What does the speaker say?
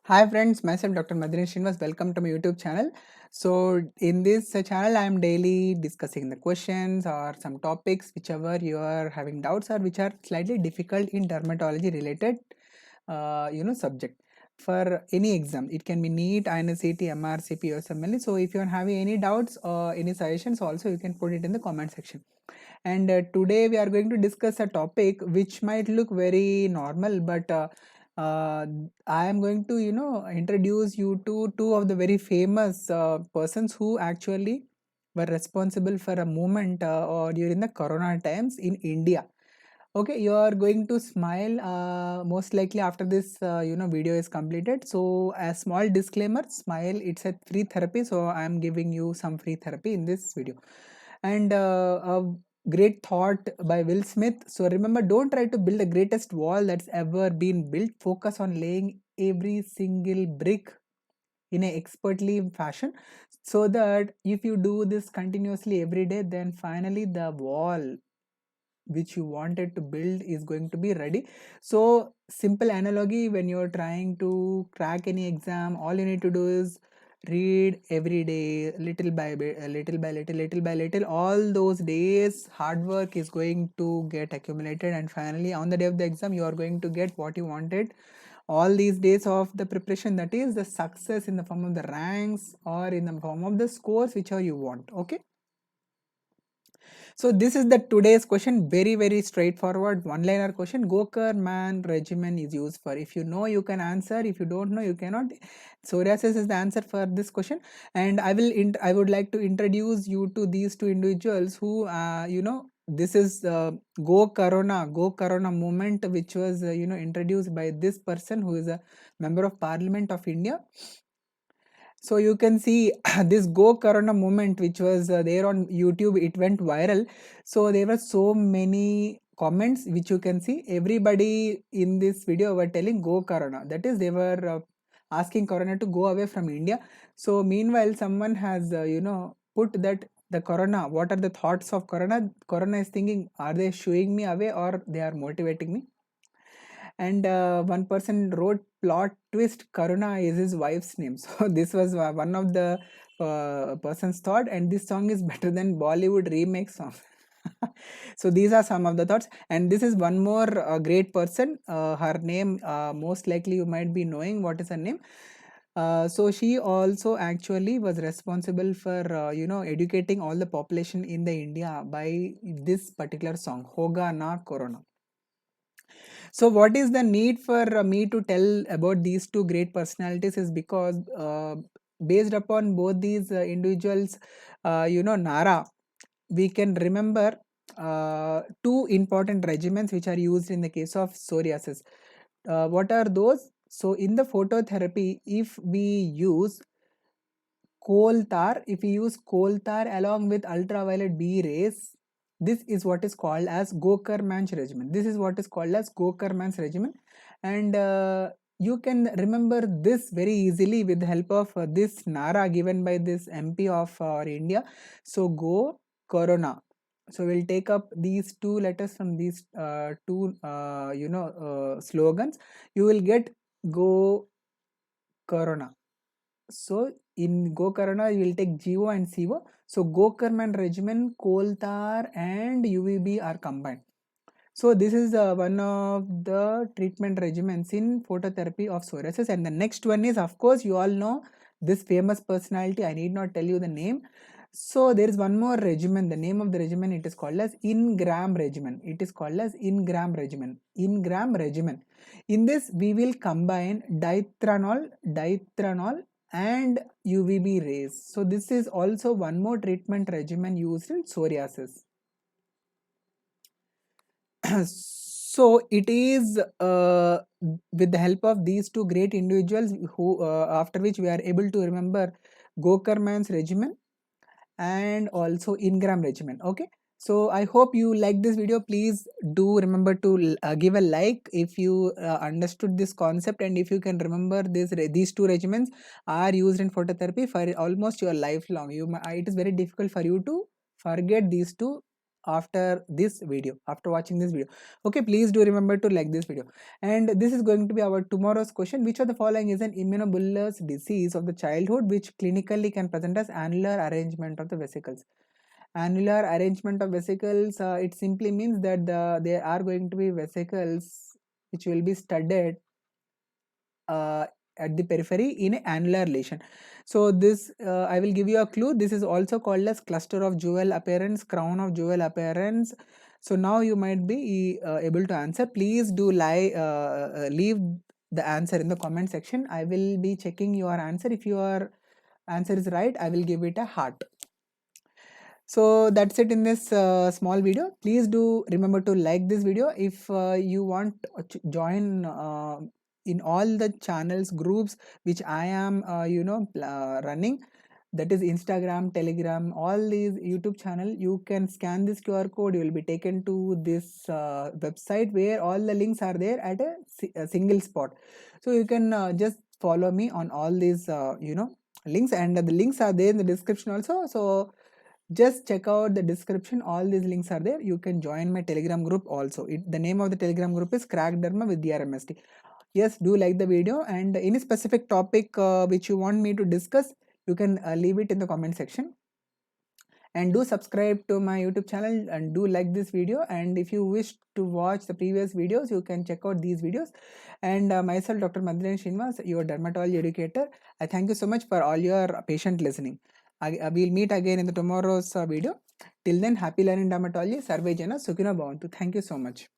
Hi friends, myself Dr. Madhuri Srinivas. Welcome to my YouTube channel. So in this channel, I am daily discussing the questions or some topics, whichever you are having doubts or which are slightly difficult in dermatology related, subject for any exam. It can be NEET, INCT, MRCP, USMLE. So if you are having any doubts or any suggestions, also you can put it in the comment section. And today we are going to discuss a topic which might look very normal, but uh, I am going to introduce you to two of the very famous persons who actually were responsible for a movement or during the corona times in India. Okay, you are going to smile most likely after this video is completed. So a small disclaimer, smile, it's a free therapy, so I am giving you some free therapy in this video. And a great thought by Will Smith. So remember, don't try to build the greatest wall that's ever been built. Focus on laying every single brick in a expertly fashion, so that if you do this continuously every day, then finally the wall which you wanted to build is going to be ready. So simple analogy, when you're trying to crack any exam, all you need to do is read every day, little by bit, little by little. All those days hard work is going to get accumulated, and finally on the day of the exam you are going to get what you wanted. All these days of the preparation, that is the success in the form of the ranks or in the form of the scores whichever you want. Okay, so this is the today's question, very straightforward one-liner question. Gokar man regimen is used for. If you know, you can answer. If you don't know, you cannot. Psoriasis is the answer for this question, and I would like to introduce you to these two individuals who this is Go Corona movement, which was introduced by this person who is a member of Parliament of India. So you can see this Go Corona movement, which was there on YouTube, it went viral. So there were so many comments which you can see. Everybody in this video were telling Go Corona. That is, they were asking Corona to go away from India. So meanwhile, someone has put that the Corona. What are the thoughts of Corona? Corona is thinking, are they shooing me away or they are motivating me? And one person wrote, plot twist, Karuna is his wife's name. So this was one of the person's thought, and this song is better than Bollywood remake song. So these are some of the thoughts, and this is one more great person. Her name, most likely you might be knowing what is her name. So she also actually was responsible for educating all the population in the India by this particular song, Hoga Na Corona. So, what is the need for me to tell about these two great personalities is because based upon both these individuals, Nara, we can remember two important regimens which are used in the case of psoriasis. What are those? So, in the phototherapy, if we use coal tar, if we use coal tar along with ultraviolet B rays, this is what is called as Gokerman's regimen. This is what is called as Gokerman's regimen, and you can remember this very easily with the help of this Nara given by this MP of India. So Go Corona. So we'll take up these two letters from these two slogans. You will get Go Corona. So in Gokarna, you will take GO and CO. So Gokarman regimen, Koltar and UVB are combined. So this is one of the treatment regimens in phototherapy of psoriasis. And the next one is, of course, you all know this famous personality. I need not tell you the name. So there is one more regimen. The name of the regimen, it is called as Ingram regimen. It is called as Ingram regimen. Ingram regimen. In this, we will combine ditranol and UVB rays. So this is also one more treatment regimen used in psoriasis. So it is with the help of these two great individuals who after which we are able to remember Gokarman's regimen and also Ingram regimen. Okay, so I hope you like this video. Please do remember to give a like if you understood this concept, and if you can remember these two regimens are used in phototherapy for almost your lifelong. It is very difficult for you to forget these two after this video, after watching this video. Okay, please do remember to like this video. And this is going to be our tomorrow's question. Which of the following is an immunobullous disease of the childhood which clinically can present as annular arrangement of the vesicles? Annular arrangement of vesicles, it simply means that there are going to be vesicles which will be studded at the periphery in an annular lesion. So this, I will give you a clue. This is also called as cluster of jewel appearance, crown of jewel appearance. So now you might be able to answer. Please do leave the answer in the comment section. I will be checking your answer. If your answer is right, I will give it a heart. So that's it in this small video. Please do remember to like this video. If you want to join in all the channels, groups which I am running, that is Instagram, Telegram, all these YouTube channel, you can scan this QR code. You will be taken to this website where all the links are there at a single spot. So you can just follow me on all these links, and the links are there in the description also. So just check out the description. All these links are there. You can join my Telegram group also. The name of the Telegram group is Crack Derma with DRMST. Yes, do like the video, and any specific topic which you want me to discuss, you can leave it in the comment section. And do subscribe to my YouTube channel and do like this video. And if you wish to watch the previous videos, you can check out these videos. And myself, Dr. Madhuryan Srinivas, your dermatology educator, I thank you so much for all your patient listening. I will meet again in the tomorrow's video. Till then, happy learning dermatology. Sarve Jana Sukhino Bhavantu. Thank you so much.